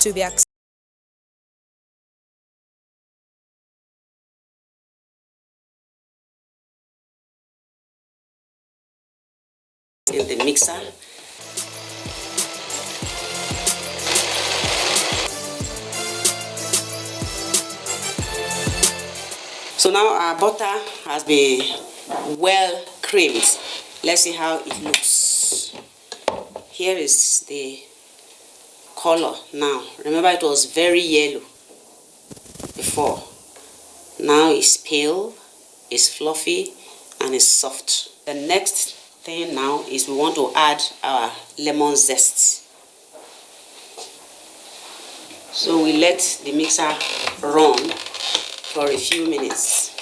to be accepted. In the mixer. So now our butter has been well creamed. Let's see how it looks. Here is the color now. Remember, it was very yellow before. Now it's pale, it's fluffy, and it's soft. The next thing now is we want to add our lemon zest. So we let the mixer run for a few minutes.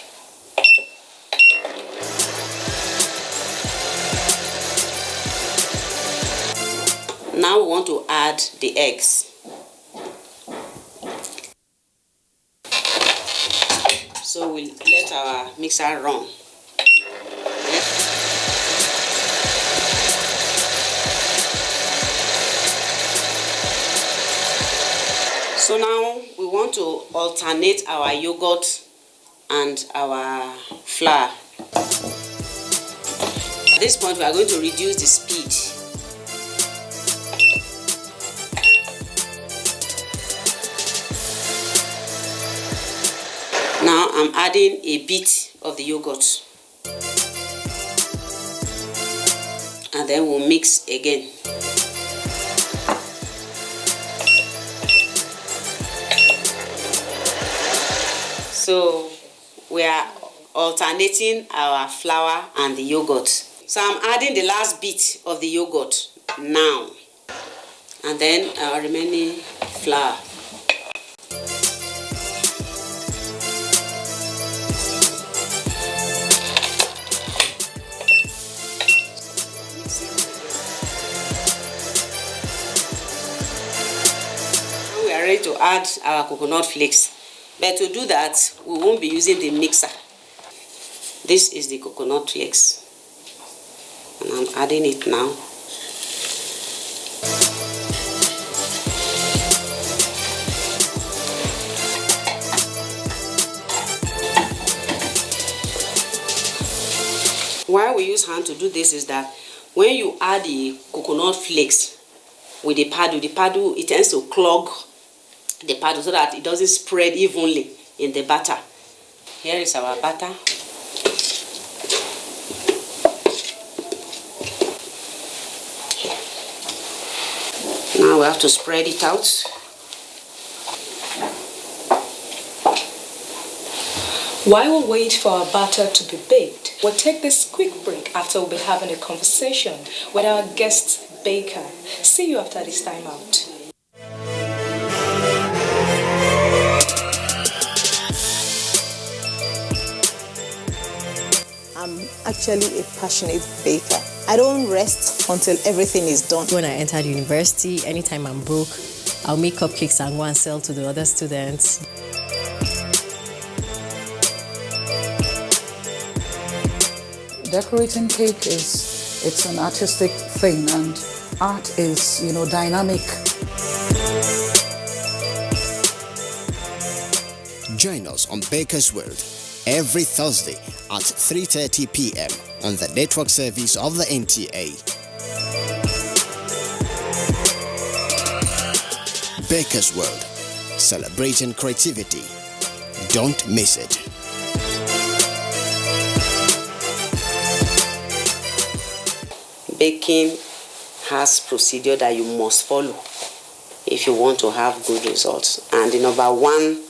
Now we want to add the eggs. So we let our mixer run. So now we want to alternate our yogurt and our flour. At this point, we are going to reduce the speed. Now I'm adding a bit of the yogurt. And then we'll mix again. So we are alternating our flour and the yogurt. So I'm adding the last bit of the yogurt now. And then our remaining flour. Now we are ready to add our coconut flakes. But to do that, we won't be using the mixer. This is the coconut flakes. And I'm adding it now. Why we use hand to do this is that when you add the coconut flakes with the paddle, it tends to clog the paddle so that it doesn't spread evenly in the batter. Here is our batter. Now we have to spread it out. While we wait for our batter to be baked, we'll take this quick break after we'll be having a conversation with our guest baker. See you after this time out. I'm actually a passionate baker. I don't rest until everything is done. When I entered university, anytime I'm broke, I'll make cupcakes and go and sell to the other students. Decorating cake it's an artistic thing, and art is, dynamic. Join us on Baker's World every Thursday at 3:30 p.m. on the network service of the NTA. Baker's World, celebrating creativity. Don't miss it. Baking has procedure that you must follow if you want to have good results. And the number one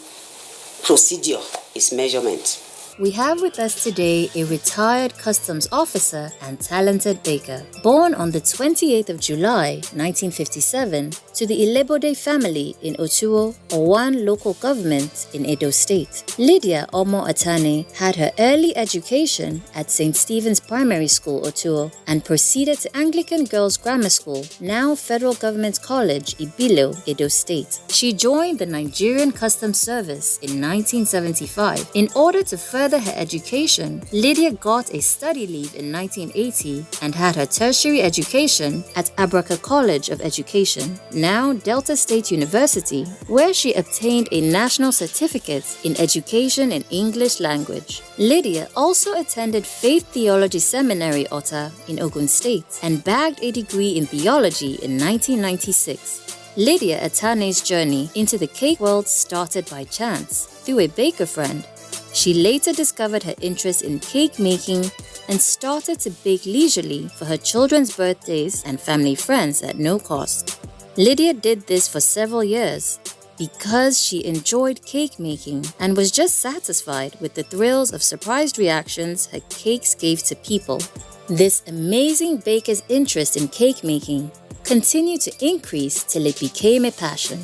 procedure is measurement. We have with us today a retired customs officer and talented baker. Born on the 28th of July, 1957, to the Ilebode family in Otuo, Owan local government in Edo State. Lydia Omo Atane had her early education at St. Stephen's Primary School, Otuo, and proceeded to Anglican Girls Grammar School, now Federal Government College, Ibilo, Edo State. She joined the Nigerian Customs Service in 1975 in order to further further her education, Lydia got a study leave in 1980 and had her tertiary education at Abraka College of Education, now Delta State University, where she obtained a national certificate in education in English language. Lydia also attended Faith Theology Seminary Ota in Ogun State and bagged a degree in theology in 1996. Lydia Atane's journey into the cake world started by chance, through a baker friend. She later discovered her interest in cake making and started to bake leisurely for her children's birthdays and family friends at no cost. Lydia did this for several years because she enjoyed cake making and was just satisfied with the thrills of surprised reactions her cakes gave to people. This amazing baker's interest in cake making continued to increase till it became a passion.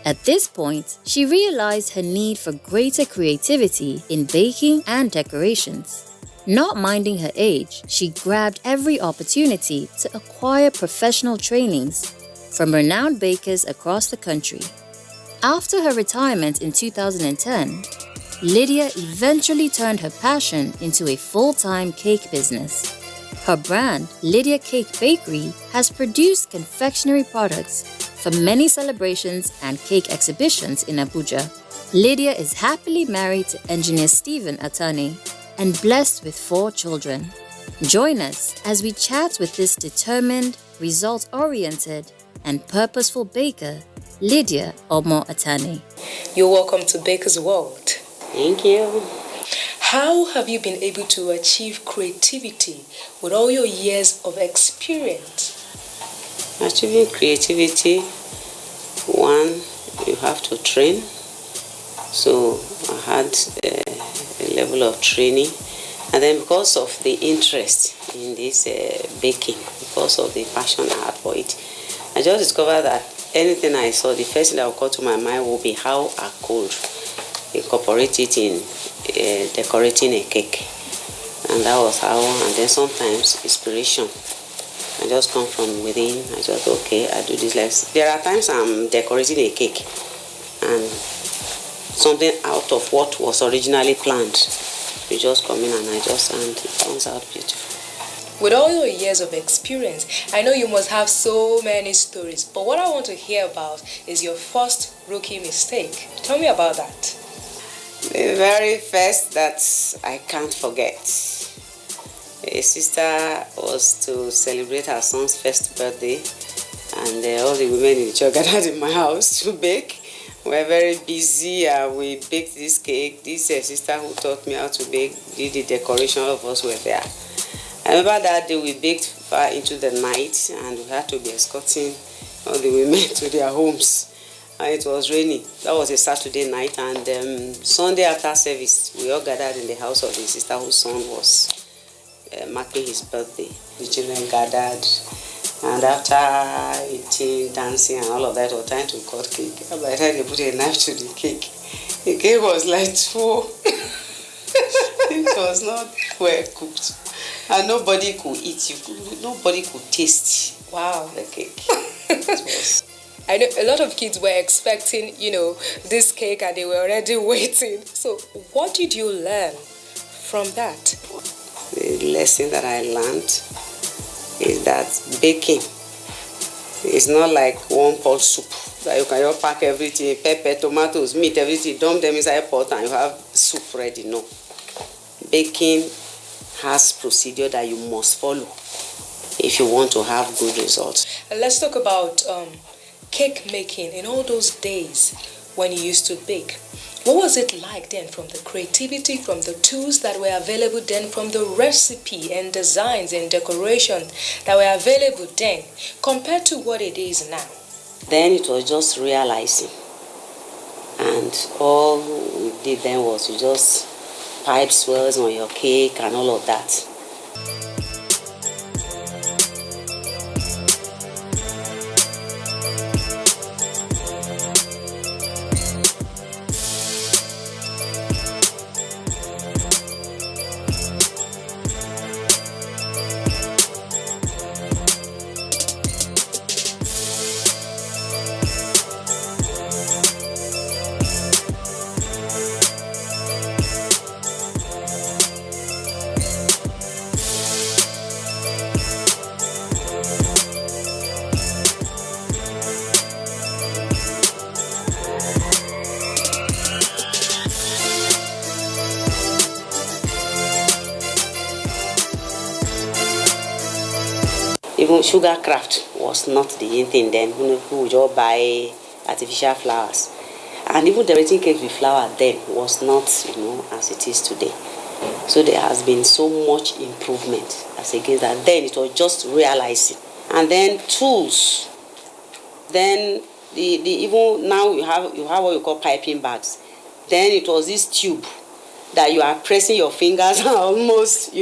At this point, she realized her need for greater creativity in baking and decorations. Not minding her age, she grabbed every opportunity to acquire professional trainings from renowned bakers across the country. After her retirement in 2010, Lydia eventually turned her passion into a full-time cake business. Her brand, Lydia Cake Bakery, has produced confectionery products for many celebrations and cake exhibitions in Abuja. Lydia is happily married to engineer Stephen Atane and blessed with 4 children. Join us as we chat with this determined, result-oriented, and purposeful baker, Lydia Omo Atane. You're welcome to Baker's World. Thank you. How have you been able to achieve creativity with all your years of experience? Achieving creativity, one, you have to train. So I had a level of training, and then because of the interest in this baking, because of the passion I had for it, I just discovered that anything I saw, the first thing that would come to my mind would be how I could incorporate it in decorating a cake. And that was how, and then sometimes inspiration. I just come from within. I just, okay, I do this. Like, there are times I'm decorating a cake and something out of what was originally planned. You just come in and I just, and it turns out beautiful. With all your years of experience, I know you must have so many stories, but what I want to hear about is your first rookie mistake. Tell me about that. The very first that I can't forget. A sister was to celebrate her son's first birthday, and all the women in the church gathered in my house to bake. We were very busy. We baked this cake. This sister who taught me how to bake did the decoration. All of us were there. I remember that day we baked far into the night, and we had to be escorting all the women to their homes. And it was raining. That was a Saturday night, and Sunday after service, we all gathered in the house of the sister whose son was marking his birthday. The children gathered, and after eating, dancing, and all of that, we were trying to cut cake. And by the time they put a knife to the cake was like 2. It was not well cooked, and nobody could eat. Nobody could taste. Wow. The cake. It was. I know a lot of kids were expecting, this cake, and they were already waiting. So what did you learn from that? The lesson that I learned is that baking is not like one pot soup that you can just pack everything, pepper, tomatoes, meat, everything, dump them inside a pot and you have soup ready. No. Baking has procedure that you must follow if you want to have good results. And let's talk about cake making in all those days when you used to bake. What was it like then, from the creativity, from the tools that were available then, from the recipe and designs and decoration that were available then, compared to what it is now? Then it was just realizing. And all we did then was you just pipe swirls on your cake and all of that. Even sugar craft was not the in thing then. People would just buy artificial flowers. And even decorating cakes with flour then was not, as it is today. So there has been so much improvement as against that. Then it was just realizing. And then tools. Then even now you have what you call piping bags. Then it was this tube that you are pressing your fingers almost,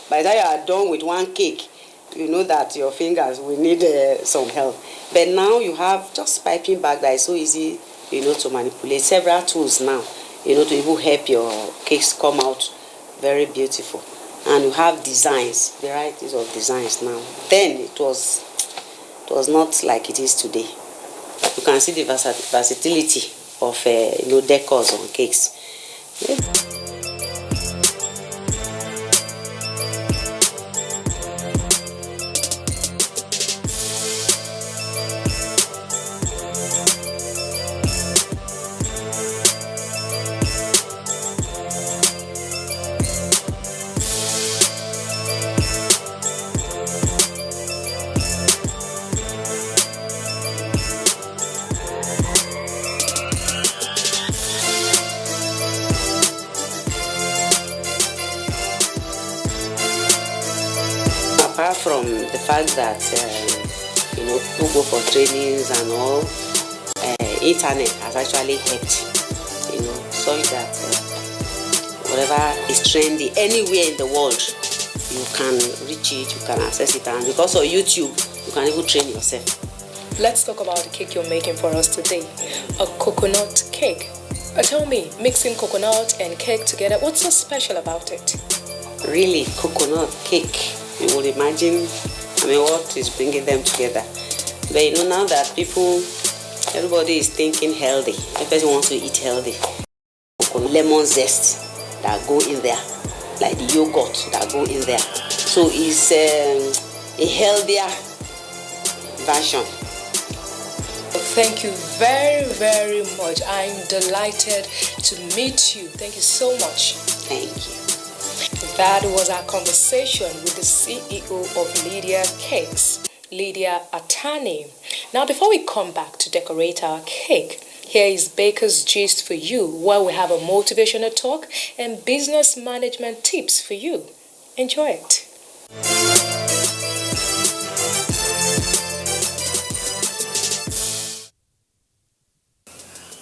by the time you are done with one cake, you know that your fingers will need some help. But now you have just piping bag that is so easy, to manipulate. Several tools now, to even help your cakes come out very beautiful. And you have designs, varieties of designs now. Then it was not like it is today. You can see the versatility of decors on cakes. Apart from the fact that people go for trainings and all, internet has actually helped, so that whatever is trendy anywhere in the world, you can reach it, you can access it, and because of YouTube, you can even train yourself. Let's talk about the cake you're making for us today, a coconut cake. Tell me, mixing coconut and cake together, what's so special about it? Really, coconut cake. You would imagine, what is bringing them together. But now that everybody is thinking healthy, everybody wants to eat healthy. Lemon zest that go in there, like the yogurt that go in there. So it's a healthier version. Thank you very, very much. I'm delighted to meet you. Thank you so much. Thank you. That was our conversation with the CEO of Lydia Cakes, Lydia Atani. Now, before we come back to decorate our cake, here is Baker's Gist for you, where we have a motivational talk and business management tips for you. Enjoy it.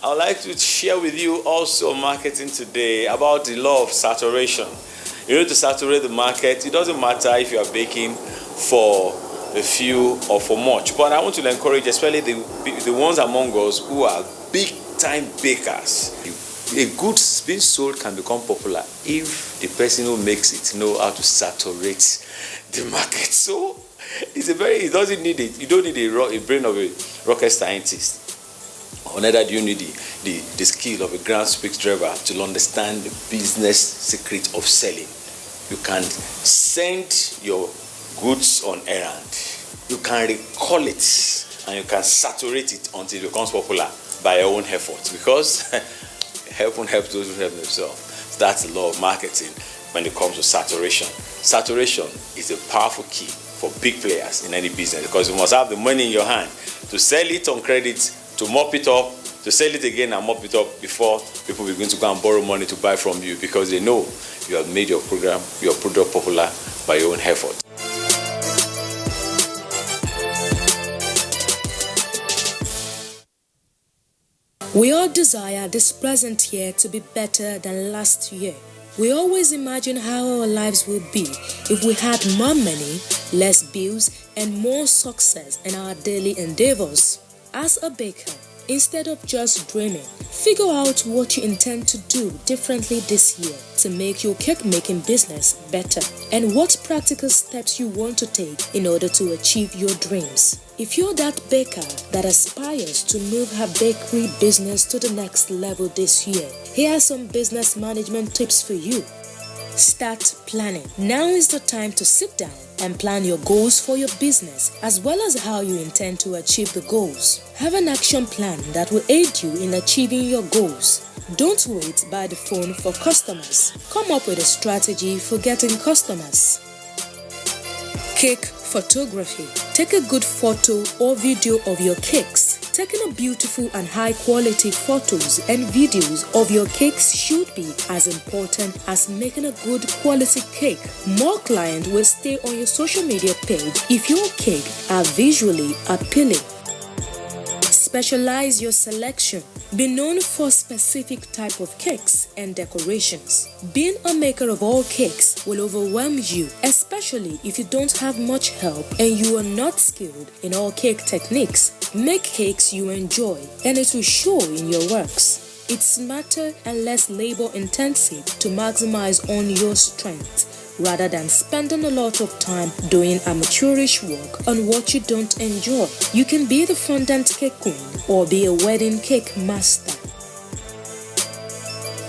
I would like to share with you also marketing today about the law of saturation. You need to saturate the market. It doesn't matter if you are baking for a few or for much. But I want to encourage especially the ones among us who are big-time bakers. A good being sold can become popular if the person who makes it know how to saturate the market. So it doesn't need it. You don't need a brain of a rocket scientist. Or neither do you need the skill of a ground speech driver to understand the business secret of selling. You can send your goods on errand. You can recall it and you can saturate it until it becomes popular by your own effort, because heaven helps those who help themselves. So that's the law of marketing when it comes to saturation. Saturation is a powerful key for big players in any business, because you must have the money in your hand to sell it on credit, to mop it up, to sell it again and mop it up before people begin to go and borrow money to buy from you, because they know you have made your product popular by your own effort. We all desire this present year to be better than last year. We always imagine how our lives would be if we had more money, less bills, and more success in our daily endeavors. As a baker, instead of just dreaming, figure out what you intend to do differently this year to make your cake making business better, and what practical steps you want to take in order to achieve your dreams. If you're that baker that aspires to move her bakery business to the next level this year, here are some business management tips for you. Start planning. Now is the time to sit down and plan your goals for your business, as well as how you intend to achieve the goals. Have an action plan that will aid you in achieving your goals. Don't wait by the phone for customers. Come up with a strategy for getting customers. Cake Photography. Take a good photo or video of your cakes. Taking a beautiful and high quality photos and videos of your cakes should be as important as making a good quality cake. More clients will stay on your social media page if your cake are visually appealing. Specialize your selection. Be known for specific type of cakes and decorations. Being a maker of all cakes will overwhelm you, especially if you don't have much help and you are not skilled in all cake techniques. Make cakes you enjoy and it will show in your works. It's smarter and less labor intensive to maximize on your strength rather than spending a lot of time doing amateurish work on what you don't enjoy. You can be the fondant cake queen or be a wedding cake master.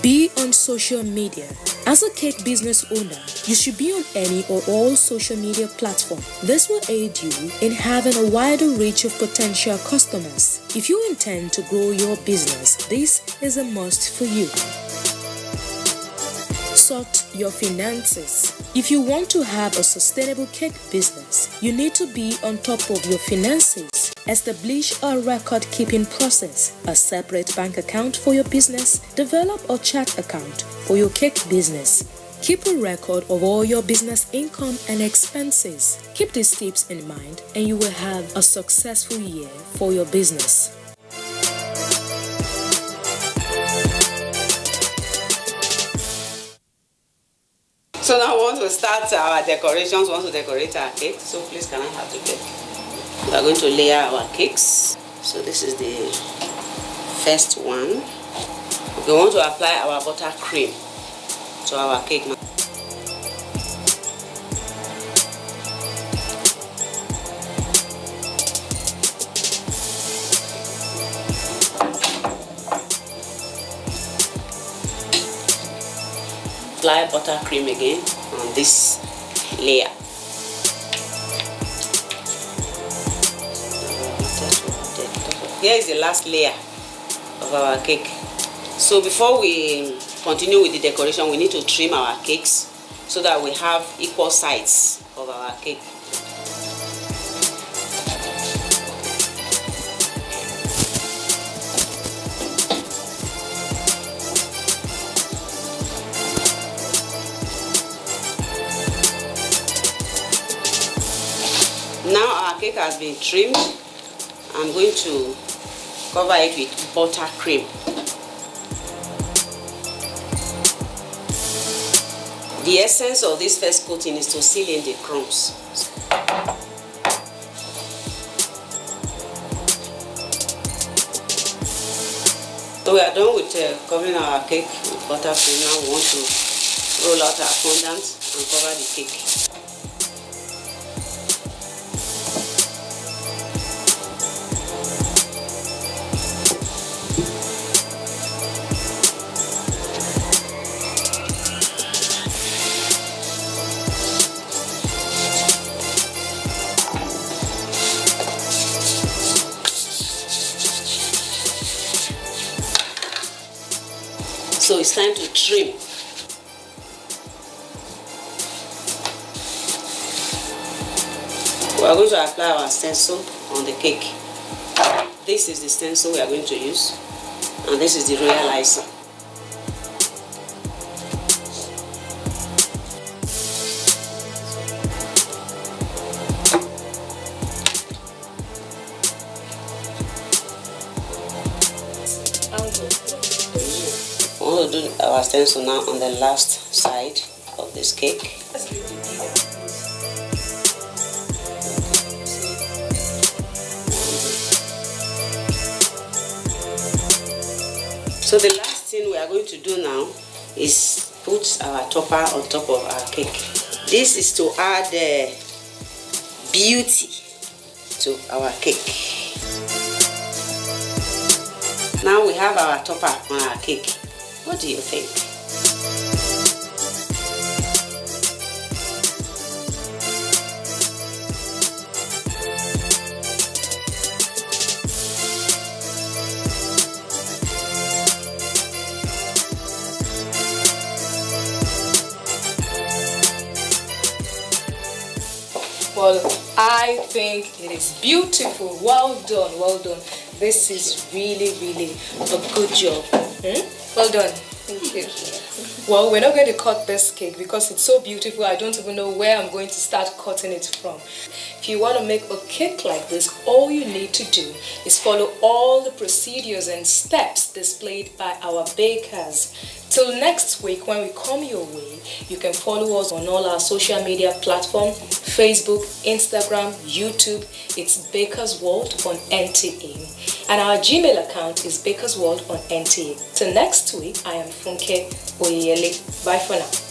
Be on social media. As a cake business owner, you should be on any or all social media platforms. This will aid you in having a wider reach of potential customers. If you intend to grow your business, this is a must for you. Sort your finances. If you want to have a sustainable cake business, you need to be on top of your finances. Establish a record-keeping process, a separate bank account for your business, develop a chart account for your cake business. Keep a record of all your business income and expenses. Keep these tips in mind and you will have a successful year for your business. So now we want to start our decorations. We want to decorate our cake. So please can I have the cake? We are going to layer our cakes. So this is the first one. We want to apply our buttercream to our cake now. Apply buttercream again on this layer. Here is the last layer of our cake. So before we continue with the decoration, we need to trim our cakes so that we have equal sides of our cake. Now our cake has been trimmed. I'm going to cover it with buttercream. The essence of this first coating is to seal in the crumbs. So we are done with covering our cake with buttercream. Now we want to roll out our fondant and cover the cake. So it's time to trim. We are going to apply our stencil on the cake. This is the stencil we are going to use, and this is the realizer. We want to do our stencil now on the last side of this cake. So the last thing we are going to do now is put our topper on top of our cake. This is to add beauty to our cake. Now we have our topper on our cake. What do you think? Well, I think it is beautiful. Well done, well done. This is really, really a good job. Well done. Thank you. Well, we're not going to cut this cake because it's so beautiful. I don't even know where I'm going to start cutting it from. If you want to make a cake like this, all you need to do is follow all the procedures and steps displayed by our bakers. Till next week, when we come your way, you can follow us on all our social media platforms, Facebook, Instagram, YouTube. It's Baker's World on NTA. And our Gmail account is Baker's World on NTA. Till next week, I am Funke Oyele. Bye for now.